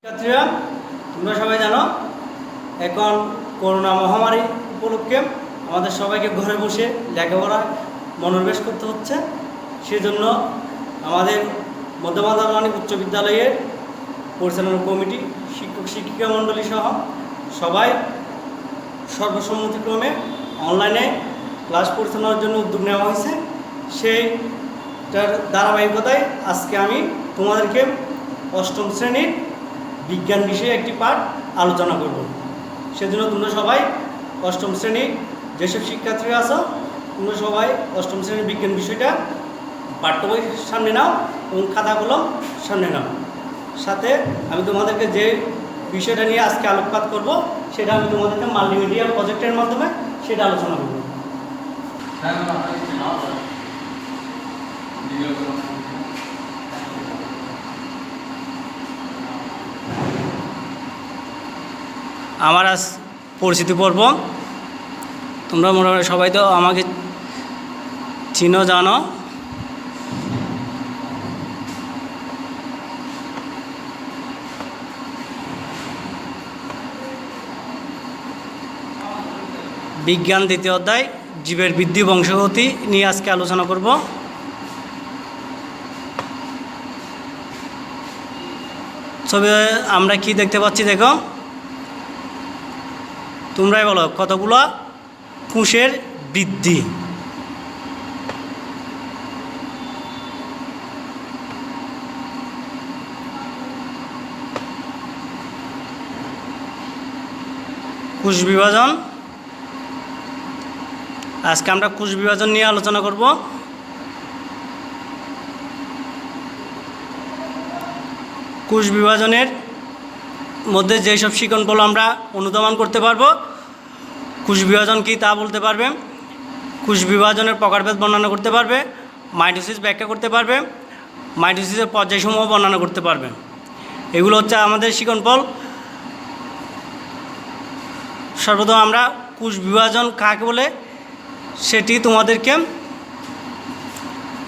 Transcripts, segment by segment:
শিক্ষার্থীরা, তোমরা সবাই জানো এখন করোনা মহামারী উপলক্ষে আমাদের সবাইকে ঘরে বসে লেখাপড়া মনোনিবেশ করতে হচ্ছে। সেজন্য আমাদের মধ্যমাধ্যমিক উচ্চ বিদ্যালয়ের পরিচালনা কমিটি, শিক্ষক শিক্ষিকা মণ্ডলী সহ সবাই সর্বসম্মতিক্রমে অনলাইনে ক্লাস পরিচালনার জন্য উদ্যোগ নেওয়া হয়েছে। সেইটার ধারাবাহিকতায় আজকে আমি তোমাদেরকে অষ্টম শ্রেণীর বিজ্ঞান বিষয়ে একটি পাঠ আলোচনা করব। সেজন্য তোমরা সবাই অষ্টম শ্রেণীর যেসব শিক্ষার্থীরা আছো তোমরা সবাই অষ্টম শ্রেণীর বিজ্ঞান বিষয়টা পাঠ্য বই সামনে নাও এবং খাতা কলম সামনে নাও। সাথে আমি তোমাদেরকে যে বিষয়টা নিয়ে আজকে আলোকপাত করব সেটা আমি তোমাদেরকে মাল্টিমিডিয়া প্রজেক্টের মাধ্যমে সেটা আলোচনা করব। আমার আজ পরিচিতি পর্ব। তোমরা মোটামুটি সবাই তো আমাকে চিনো, জানো। বিজ্ঞান দ্বিতীয় অধ্যায় জীবের বৃদ্ধি বংশগতি নিয়ে আজকে আলোচনা করব। ছবি আমরা কি দেখতে পাচ্ছি দেখো, তোমরাই বলো কতগুলো কোষের বৃদ্ধি। কোষ বিভাজন, আজকে আমরা কোষ বিভাজন নিয়ে আলোচনা করব। কোষ বিভাজনের মধ্যে যেসব শিকনগুলো আমরা অনুধাবন করতে পারবো, কোষ বিভাজন কী তা বলতে পারবে, কোষ বিভাজনের প্রকারভেদ বর্ণনা করতে পারবে, মাইটোসিস ব্যাখ্যা করতে পারবে, মাইটোসিসের পর্যায়সমূহ বর্ণনা করতে পারবে। এগুলো হচ্ছে আমাদের শিকনফল। সর্বপ্রথম আমরা কোষ বিভাজন কাকে বলে সেটি তোমাদেরকে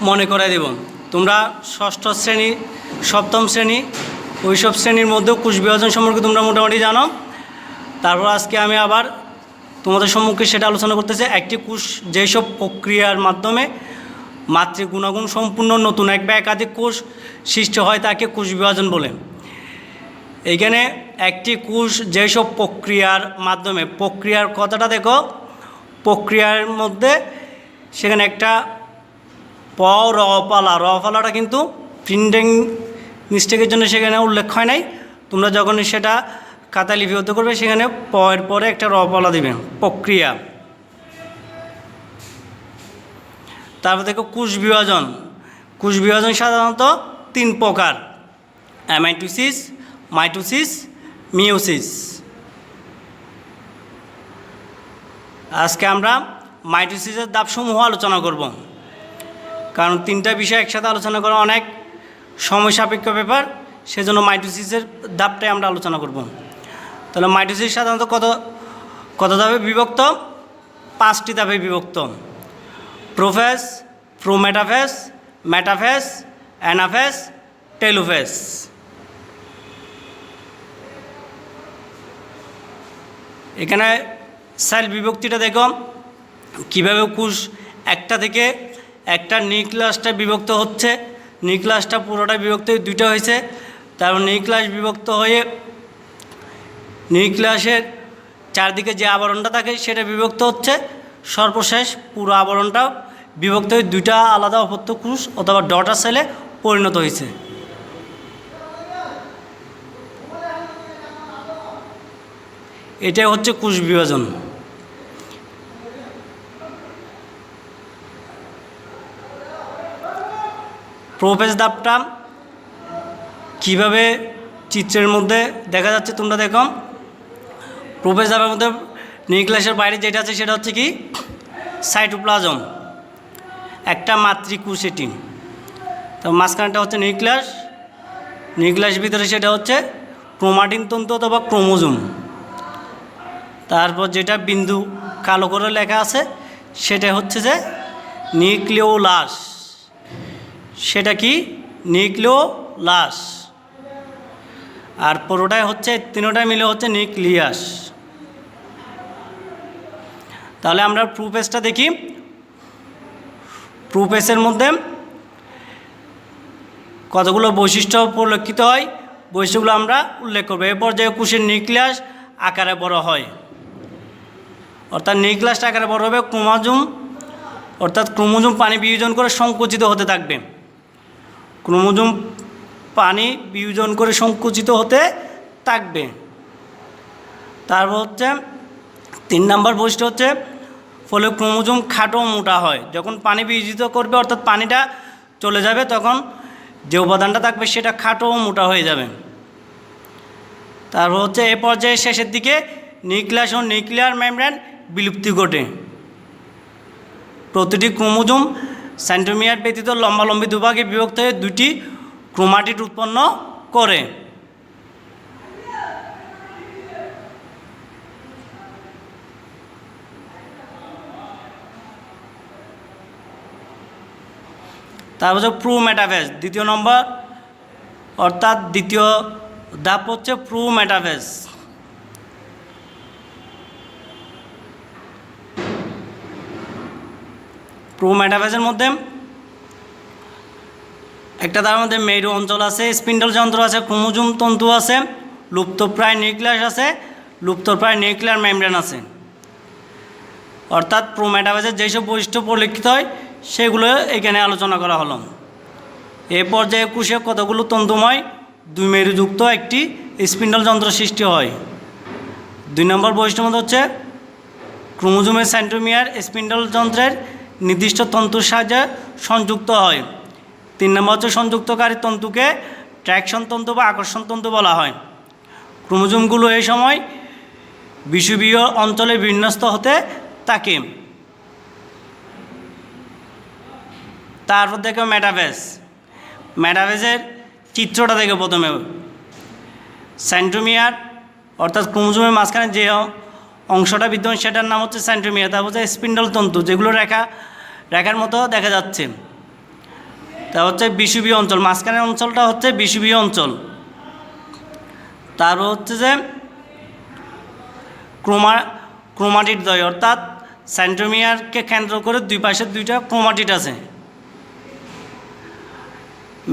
মনে করাই দেব। তোমরা ষষ্ঠ শ্রেণী, সপ্তম শ্রেণী, ওইসব শ্রেণীর মধ্যেও কোষ বিভাজন সম্পর্কে তোমরা মোটামুটি জানো। তারপর আজকে আমি আবার তোমাদের সম্মুখে সেটা আলোচনা করতেছি। একটি কোষ যেসব প্রক্রিয়ার মাধ্যমে মাতৃ গুণাগুণ সম্পূর্ণ নতুন এক বা একাধিক কোষ সৃষ্টি হয় তাকে কোষ বিভাজন বলে। এইখানে একটি কোষ যেসব প্রক্রিয়ার মাধ্যমে, প্রক্রিয়ার কথাটা দেখো, প্রক্রিয়ার মধ্যে সেখানে একটা রপালাটা কিন্তু প্রিন্টিং মিস্টেকের জন্য সেখানে উল্লেখ হয় নাই। তোমরা যখন সেটা খাতা লিপিবদ্ধ করবে সেখানে পয়ের পরে একটা রপালা দিবে, প্রক্রিয়া। তারপর দেখো কোষ বিভাজন। কোষ বিভাজন সাধারণত তিন প্রকার: অ্যামাইটোসিস, মাইটোসিস, মিওসিস। আজকে আমরা মাইটোসিসের ধাপসমূহ আলোচনা করব, কারণ তিনটা বিষয় একসাথে আলোচনা করা অনেক সময় সাপেক্ষ ব্যাপার। সেজন্য মাইটোসিসের ধাপটাই আমরা আলোচনা করব। তাহলে মাইটোসিস সাধারণত কত ধাপে বিভক্ত? 5টি ধাপে বিভক্ত: prophase, prometaphase, metaphase, anaphase, telophase. এখানে সেল বিভক্তিটা দেখো কীভাবে কোষ একটা থেকে একটা নিউক্লিয়াসটা বিভক্ত হচ্ছে। নিউক্লিয়াসটা পুরোটা বিভক্ত হয়ে দুইটা হয়েছে। তারপর নিউক্লিয়াস বিভক্ত হয়ে নিউক্লিয়াসের চারদিকে যে আবরণটা থাকে সেটা বিভক্ত হচ্ছে। সর্বশেষ পুরো আবরণটা বিভক্ত হয়ে দুইটা আলাদা অপত্য কোষ অথবা ডটার সেলে পরিণত হয়েছে। এটাই হচ্ছে কোষ বিভাজন। প্রোফেজ ধাপটা কীভাবে চিত্রের মধ্যে দেখা যাচ্ছে তোমরা দেখো। প্রোফেজ ধাপের মধ্যে নিউক্লিয়াসের বাইরে যেটা আছে সেটা হচ্ছে কি সাইটোপ্লাজম, একটা মাতৃকোষ এটি। তো মাঝখানটা হচ্ছে নিউক্লিয়াস, নিউক্লিয়াসের ভিতরে সেটা হচ্ছে ক্রোমাটিন তন্তু অথবা ক্রোমোজোম। তারপর যেটা বিন্দু কালো করে লেখা আছে সেটা হচ্ছে যে নিউক্লিওলাস। সেটা কি নিউক্লিওলাস। আর পুরোটাই হচ্ছে তিনোটাই মিলে হচ্ছে নিউক্লিয়াস। তাহলে আমরা প্রুফেসটা দেখি। প্রুফেসের মধ্যে কতগুলো বৈশিষ্ট্য পরিলক্ষিত হয়, বৈশিষ্ট্যগুলো আমরা উল্লেখ করবো। এরপর যে কোষের নিউক্লিয়াস আকারে বড় হয়, অর্থাৎ নিউক্লিয়াসটা আকারে বড় হবে। ক্রোমোজোম অর্থাৎ ক্রোমোজোম পানি বিয়োজন করে সংকুচিত হতে থাকবে। ক্রোমোজোম পানি বিয়োজন করে সংকুচিত হতে থাকবে। তারপর হচ্ছে 3 নম্বর বৈশিষ্ট্য হচ্ছে ফলে ক্রোমোজোম খাটো মোটা হয়। যখন পানি বিয়োজিত করবে অর্থাৎ পানিটা চলে যাবে তখন যে উপাদানটা থাকবে সেটা খাটো ও মোটা হয়ে যাবে। তারপর হচ্ছে এ পর্যায়ে শেষের দিকে নিউক্লিয়াস ও নিউক্লিয়ার মেমব্রেন বিলুপ্তি ঘটে। প্রতিটি ক্রোমোজোম সেন্ট্রোমিয়ার ব্যতীত লম্বালম্বি দুভাগে বিভক্ত হয়ে 2টি ক্রোমাটিড উৎপন্ন করে। তারপর হচ্ছে প্রো মেটাফেজ, 2য় নম্বর অর্থাৎ 2য় ধাপ হচ্ছে প্রো মেটাফেজ। প্রো মেটাফেজের মধ্যে একটা তার মধ্যে মেরু অঞ্চল আছে, স্পিন্ডল যন্ত্র আছে, ক্রোমোজোম তন্তু আছে, লুপ্তপ্রায় নিউক্লিয়াস আছে, লুপ্তপ্রায় নিউক্লিয়ার মেমব্রেন আছে। অর্থাৎ প্রো মেটাফেজের যেসব বৈশিষ্ট্য পরিলক্ষিত হয় সেগুলো এখানে আলোচনা করা হলো। এ পর্যায়ে কোষে কতগুলো তন্তুময় 2 মেরুযুক্ত একটি স্পিন্ডল যন্ত্র সৃষ্টি হয়। 2 নম্বর বৈশিষ্ট্যের মধ্যে হচ্ছে ক্রোমোজোমের সেন্ট্রোমিয়ার স্পিন্ডল যন্ত্রের নির্দিষ্ট তন্তুর সাহায্যে সংযুক্ত হয়। 3 নম্বর হচ্ছে সংযুক্তকারী তন্তুকে ট্র্যাকশন তন্তু বা আকর্ষণ তন্তু বলা হয়। ক্রোমোজোমগুলো এই সময় বিষুবীয় অঞ্চলে বিন্যস্ত হতে থাকে। তারপর দেখো মেটাফেজ। মেটাফেজের চিত্রটা দেখো প্রথমে। সেন্ট্রোমিয়ার অর্থাৎ ক্রোমোজোমের মাঝখানে যে অংশটা বিদ্যমান সেটার নাম হচ্ছে সেন্ট্রোমিয়ার। তারপর হচ্ছে স্পিন্ডল তন্তু, যেগুলো রেখার মতো দেখা যাচ্ছে। তা হচ্ছে বিষুবীয় অঞ্চল, মাঝখানের অঞ্চলটা হচ্ছে বিষুবীয় অঞ্চল। তারপর হচ্ছে যে ক্রোমাটিড দ্বয়, অর্থাৎ সেন্ট্রোমিয়ারকে কেন্দ্র করে 2 পাশে 2টা ক্রোমাটিড আছে।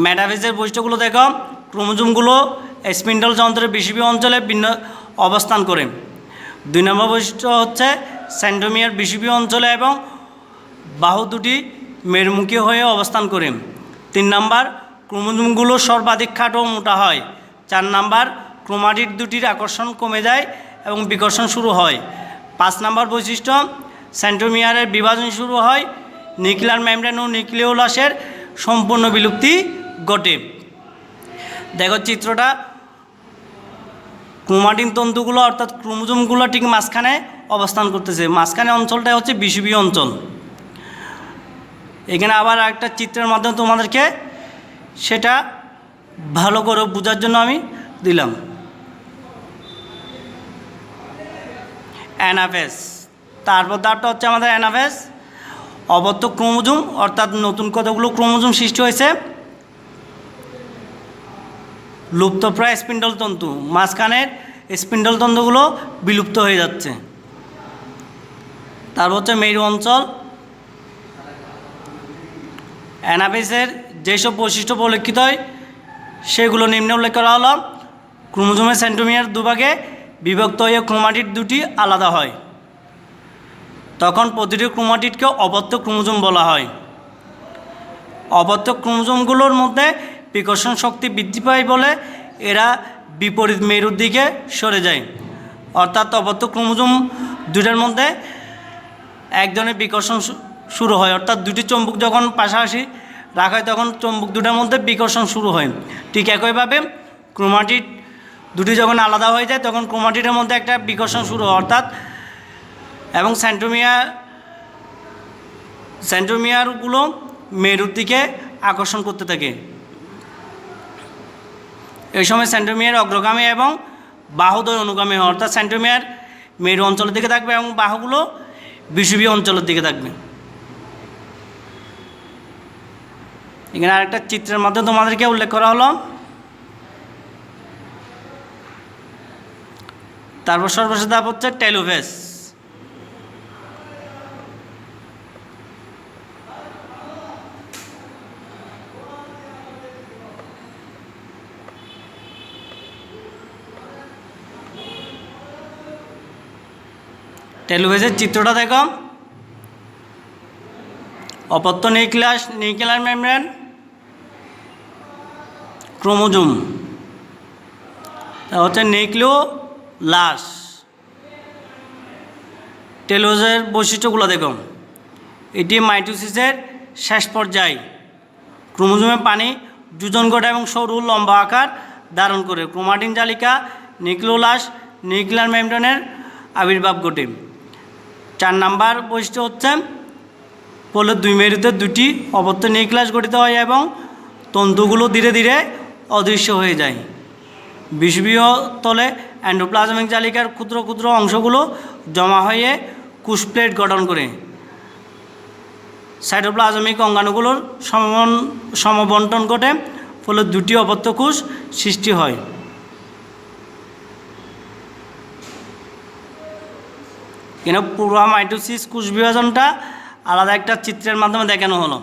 মেটাফেজের বৈশিষ্ট্যগুলো দেখো। ক্রোমোজোমগুলো স্পিন্ডল যন্ত্রের বিষুবীয় অঞ্চলে ভিন্ন অবস্থান করে। 2 নম্বর বৈশিষ্ট্য হচ্ছে সেন্ট্রোমিয়ার বিষুবীয় অঞ্চলে এবং বাহু দুটি মেরুমুখী হয়ে অবস্থান করে। 3 নম্বর ক্রোমোজোমগুলো সর্বাধিক খাটো ও মোটা হয়। 4 নম্বর ক্রোমাটিড দুটির আকর্ষণ কমে যায় এবং বিকর্ষণ শুরু হয়। 5 নম্বর বৈশিষ্ট্য সেন্ট্রোমিয়ারের বিভাজন শুরু হয়। নিউক্লিয়ার মেমব্রেন ও নিউক্লিওলাসের সম্পূর্ণ বিলুপ্তি ঘটে। দেখো চিত্রটা, ক্রোমাটিন তন্তুগুলো অর্থাৎ ক্রোমোজোমগুলো ঠিক মাঝখানে অবস্থান করতেছে। মাঝখানে অঞ্চলটা হচ্ছে বিষুবীয় অঞ্চল। এখানে আবার একটা চিত্রের মাধ্যমে তোমাদেরকে সেটা ভালো করে বোঝার জন্য আমি দিলাম। অ্যানাফেজ, তারপর ধাপটা হচ্ছে আমাদের অ্যানাফেজ। অবর্ত ক্রোমোজোম অর্থাৎ নতুন কতগুলো ক্রোমোজোম সৃষ্টি হয়েছে। লুপ্তপ্রায় স্পিন্ডল তন্তু, মাঝখানের স্পিন্ডল তন্তুগুলো বিলুপ্ত হয়ে যাচ্ছে। তারপর হচ্ছে মেরু অঞ্চল। অ্যানাফেজের যেসব বৈশিষ্ট্য পরিলক্ষিত হয় সেগুলো নিম্নে উল্লেখ করা হলো। ক্রোমোজোমের সেন্ট্রোমিয়ার দুভাগে বিভক্ত হয়ে ক্রোমাটিড দুটি আলাদা হয়। তখন প্রতিটি ক্রোমাটিডকে অবর্ত ক্রোমোজোম বলা হয়। অবর্ত ক্রোমোজোমগুলোর মধ্যে বিকর্ষণ শক্তি বৃদ্ধি পায় বলে এরা বিপরীত মেরুর দিকে সরে যায়। অর্থাৎ অবর্ত ক্রোমোজোম দুটার মধ্যে এক ধরনের বিকর্ষণ শুরু হয়। অর্থাৎ 2টি চম্বুক যখন পাশাপাশি রাখা হয় তখন চম্বুক দুটার মধ্যে বিকর্ষণ শুরু হয়। ঠিক একইভাবে ক্রোমাটিড দুটি যখন আলাদা হয়ে যায় তখন ক্রোমাটিডের মধ্যে একটা বিকর্ষণ শুরু হয়। অর্থাৎ এবং সেন্ট্রোমিয়ারগুলো মেরুর দিকে আকর্ষণ করতে থাকে। এই সময় সেন্ট্রোমিয়ার অগ্রগামী এবং বাহুদ্বয় অনুগামী হয়। অর্থাৎ সেন্ট্রোমিয়ার মেরু অঞ্চলের দিকে থাকবে এবং বাহুগুলো বিষুবীয় অঞ্চলের দিকে থাকবে। এখানে আরেকটা চিত্রের মাধ্যমে তোমাদেরকে উল্লেখ করা হলো। তারপর সর্বশেষ ধাপ হচ্ছে টেলোফেজ। টেলোফেজের চিত্রটা দেখো, অপত্য নিউক্লিয়াস, নিউক্লিয়ার মেমব্রেন, ক্রোমোজোম, তা হচ্ছে নিউক্লিওলাস। টেলোফেজের বৈশিষ্ট্যগুলো দেখো, এটি মাইটোসিসের শেষ পর্যায়ে ক্রোমোজোমে পানি যোজন ঘটে এবং সরু লম্বা আকার ধারণ করে ক্রোমাটিন জালিকা নিউক্লিওলাস নিউক্লিয়ার মেমব্রেনের আবির্ভাব ঘটে। 4 নাম্বার বৈশিষ্ট্য হচ্ছে পোলের 2 মেরুতে 2টি অপত্য নিউক্লিয়াস গঠিত হয় এবং তন্তুগুলো ধীরে ধীরে অদৃশ্য হয়ে যায়। বিষুবীয় তলে এন্ডোপ্লাজমিক জালিকার ক্ষুদ্র ক্ষুদ্র অংশগুলো জমা হয়ে কোষ প্লেট গঠন করে। সাইটোপ্লাজমিক অঙ্গাণুগুলোর সমবন্টন ঘটে, ফলে 2টি অপত্য কোষ সৃষ্টি হয়। এখানে পুরো মাইটোসিস কোষ বিভাজনটা আলাদা একটা চিত্রের মাধ্যমে দেখানো হলো।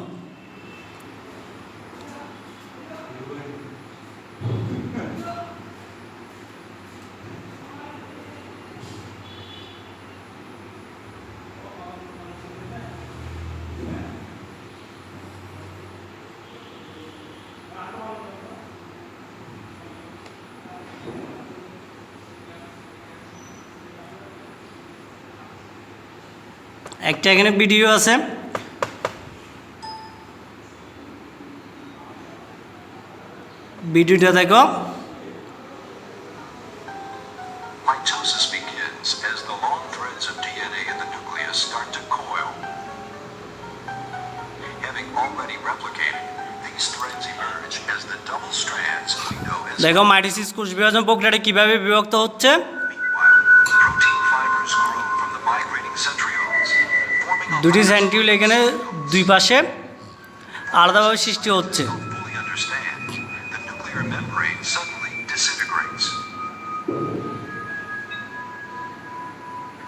একটা এখানে ভিডিও আছে, ভিডিওটা দেখো। Mitosis begins as the long threads of DNA in the nucleus start to coil. Having already replicated, these threads emerge as the double strands we know as. দেখো মাইটোসিস কোষ বিভাজন প্রক্রিয়াটা কিভাবে বিভক্ত হচ্ছে। Meanwhile, protein fibers grow from the migrating centrioles, forming a 2টি centriole এখানে 2 পাশে আলাদাভাবে সৃষ্টি হচ্ছে। fully understand. The nuclear membrane suddenly disintegrates.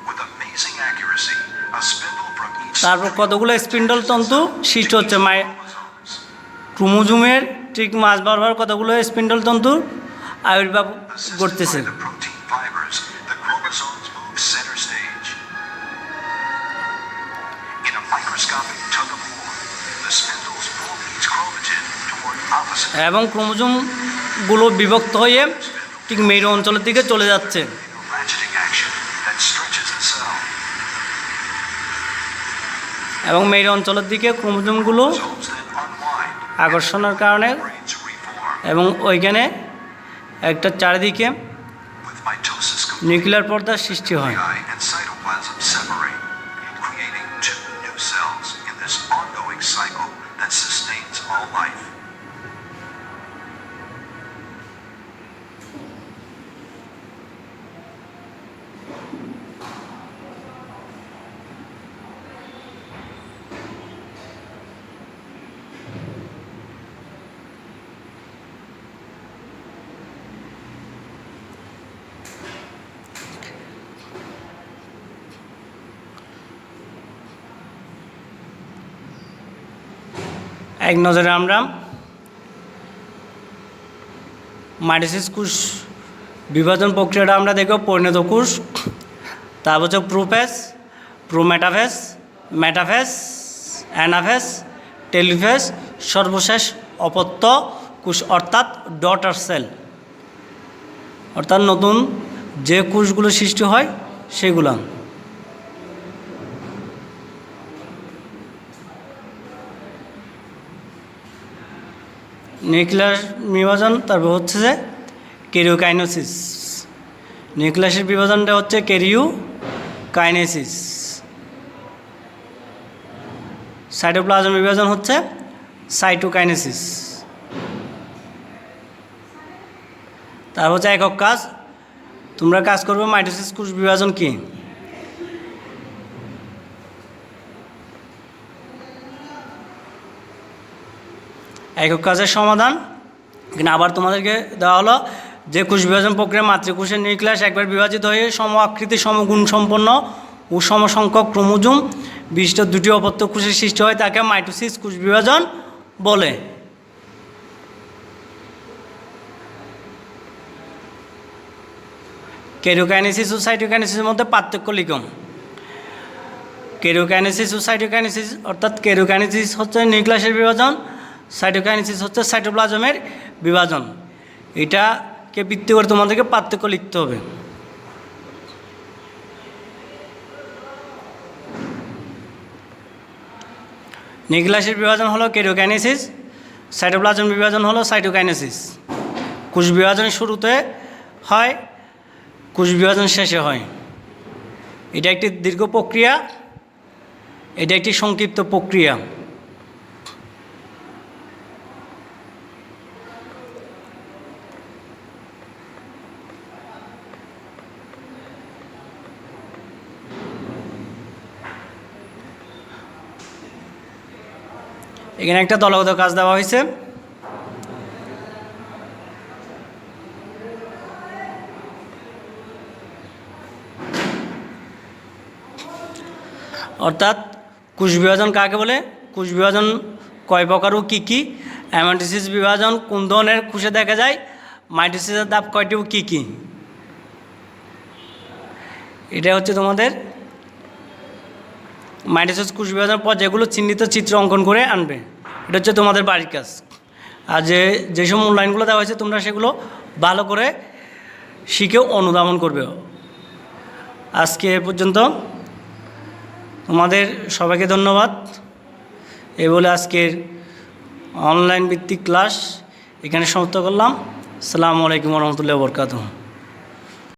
With amazing accuracy, a spindle from each তারপর কতগুলো স্পিন্ডল তন্তু সৃষ্টি হচ্ছে chromosomes. ক্রোমোজোমের ঠিক মাঝ বরাবর কতগুলো স্পিন্ডল তন্তু আবির্ভাব Assisted করতেছে। by the protein fibers, the chromosomes move center stage. In a microscopic tug of war, the spindles pull each chromatin toward opposite এবং ক্রোমোজোমগুলো বিভক্ত হয়ে ঠিক মেরু অঞ্চলের দিকে চলে যাচ্ছে। in a ratcheting action that stretches the cell. এবং মেরু অঞ্চলের দিকে ক্রোমোজোমগুলো Chromosomes then unwind, আকর্ষণের কারণে membranes reform. এবং ওইখানে একটা চারিদিকে With mitosis complete, নিউক্লিয়ার পর্দার সৃষ্টি হয়। nuclei and cytoplasm separate, creating 2 new cells in this ongoing cycle that sustains all life. এক নজরে আমরা মাইটোসিস কোষ বিভাজন প্রক্রিয়াটা আমরা দেখব। পরিণত কোষ, তারপর হচ্ছে prophase, prometaphase, metaphase, anaphase, telophase, সর্বশেষ অপত্য কোষ অর্থাৎ ডটার সেল, অর্থাৎ নতুন যে কোষগুলো সৃষ্টি হয় সেগুলো। নিউক্লিয়ার বিভাজন, তারপর হচ্ছে যে ক্যারিওকাইনেসিস। নিউক্লিয়াসের বিভাজনটা হচ্ছে ক্যারিওকাইনেসিস। সাইটোপ্লাজম বিভাজন হচ্ছে সাইটোকাইনেসিস। তারপর হচ্ছে একক কাজ, তোমরা কাজ করবে মাইটোসিস কোষ বিভাজন কি। একক কাজের সমাধান এখানে আবার তোমাদেরকে দেওয়া হলো যে কোষ বিভাজন প্রক্রিয়া মাতৃকোষের নিউক্লিয়াস একবার বিভাজিত হয়ে সম আকৃতি সমগুণ সম্পন্ন ও সমসংখ্যক ক্রোমোজোম বিশিষ্ট দুটি অপত্য কোষের সৃষ্টি হয় তাকে মাইটোসিস কোষ বিভাজন বলে। কেরিওকাইনেসিস ও সাইটোকাইনেসিসের মধ্যে পার্থক্য লিখুন। কেরিওকাইনেসিস ও সাইটোকাইনেসিস অর্থাৎ কেরিওকাইনেসিস হচ্ছে নিউক্লিয়াসের বিভাজন, সাইটোকাইনেসিস হচ্ছে সাইটোপ্লাজমের বিভাজন। এটাকে ভিত্তি করে তোমাদেরকে পার্থক্য লিখতে হবে। নিউক্লিয়াসের বিভাজন হলো কেরিওকাইনেসিস, সাইটোপ্লাজম বিভাজন হলো সাইটোকাইনেসিস। কোষ বিভাজন শুরুতে হয়, কোষ বিভাজন শেষে হয়। এটা একটি দীর্ঘ প্রক্রিয়া, এটা একটি সংক্ষিপ্ত প্রক্রিয়া। এখানে একটা দলগত কাজ দেওয়া হয়েছে। অর্থাৎ কোষ বিভাজন কাকে বলে, কোষ বিভাজন কয় প্রকার ও কী কী, অ্যামাইটোসিস বিভাজন কোন ধরনের কোষে দেখা যায়, মাইটোসিসের ধাপ কয়টি ও কী কী, এটা হচ্ছে তোমাদের মাইটোসিস কোষ বিভাজন পর যেগুলো চিহ্নিত চিত্র অঙ্কন করে আনবে। এটা হচ্ছে তোমাদের বাড়ির কাজ। আর যেসব মূল্যায়নগুলো দেওয়া হয়েছে তোমরা সেগুলো ভালো করে শিখে অনুধাবন করবে। আজকে এ পর্যন্ত, তোমাদের সবাইকে ধন্যবাদ। এই বলে আজকের অনলাইন ভিত্তিক ক্লাস এখানে সমাপ্ত করলাম। আসসালামু আলাইকুম ওয়া রাহমাতুল্লাহি ওয়া বারাকাতুহু।